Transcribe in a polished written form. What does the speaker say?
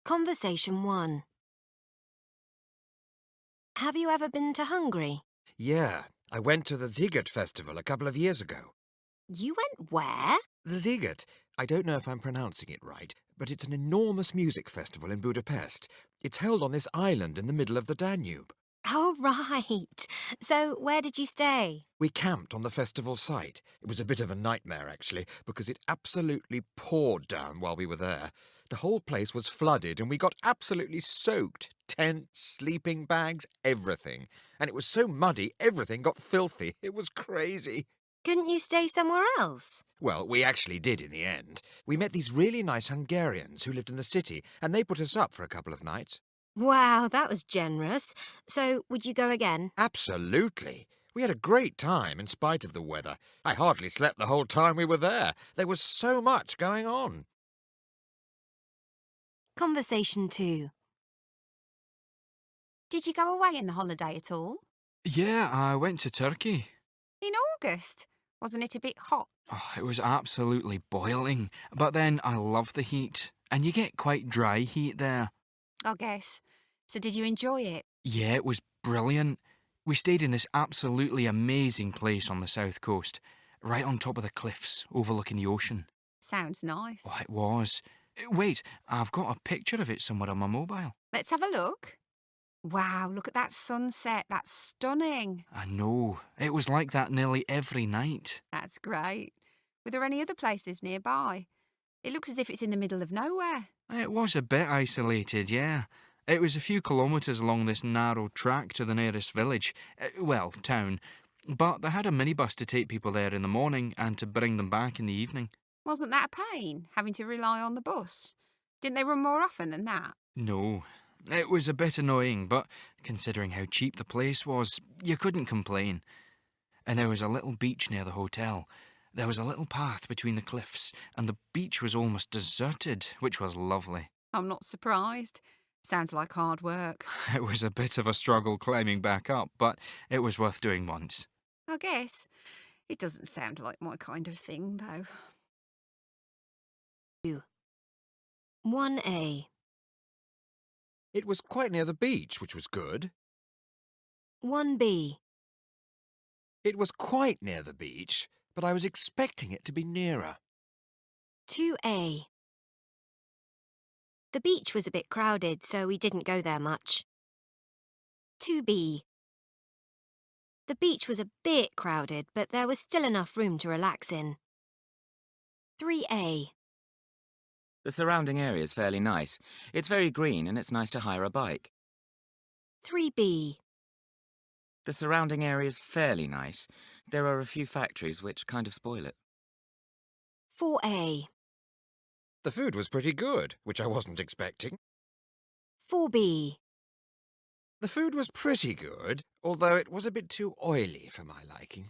Conversation 1. Have you ever been to Hungary? Yeah, I went to the Ziget festival a couple of years ago. You went where? The Ziget, I don't know if I'm pronouncing it right, but it's an enormous music festival in Budapest. It's held on this island in the middle of the Danube. Oh, right. So, where did you stay? We camped on the festival site. It was a bit of a nightmare, actually, because it absolutely poured down while we were there. The whole place was flooded and we got absolutely soaked. Tents, sleeping bags, everything. And it was so muddy, everything got filthy. It was crazy. Couldn't you stay somewhere else? Well, we actually did in the end. We met these really nice Hungarians who lived in the city, and they put us up for a couple of nights. Wow, that was generous. So, would you go again? Absolutely. We had a great time in spite of the weather. I hardly slept the whole time we were there. There was so much going on. Conversation 2. Did you go away in the holiday at all? Yeah, I went to Turkey. In August? Wasn't it a bit hot? Oh, it was absolutely boiling. But then I love the heat. And you get quite dry heat there. I guess. So did you enjoy it? Yeah, it was brilliant. We stayed in this absolutely amazing place on the south coast, right on top of the cliffs, overlooking the ocean. Sounds nice. Oh, it was. Wait, I've got a picture of it somewhere on my mobile. Let's have a look. Wow, look at that sunset. That's stunning. I know. It was like that nearly every night. That's great. Were there any other places nearby? It looks as if it's in the middle of nowhere. It was a bit isolated, yeah. It was a few kilometres along this narrow track to the nearest village, well, town. But they had a minibus to take people there in the morning and to bring them back in the evening. Wasn't that a pain, having to rely on the bus? Didn't they run more often than that? No, it was a bit annoying, but considering how cheap the place was, you couldn't complain. And there was a little beach near the hotel. There was a little path between the cliffs, and the beach was almost deserted, which was lovely. I'm not surprised. Sounds like hard work. It was a bit of a struggle climbing back up, but it was worth doing once. I guess. It doesn't sound like my kind of thing, though. 1A. It was quite near the beach, which was good. 1B. It was quite near the beach, but I was expecting it to be nearer. 2A. The beach was a bit crowded, so we didn't go there much. 2B. The beach was a bit crowded, but there was still enough room to relax in. 3A. The surrounding area is fairly nice. It's very green and it's nice to hire a bike. 3B. The surrounding area is fairly nice. There are a few factories which kind of spoil it. 4A. The food was pretty good, which I wasn't expecting. 4B. The food was pretty good, although it was a bit too oily for my liking.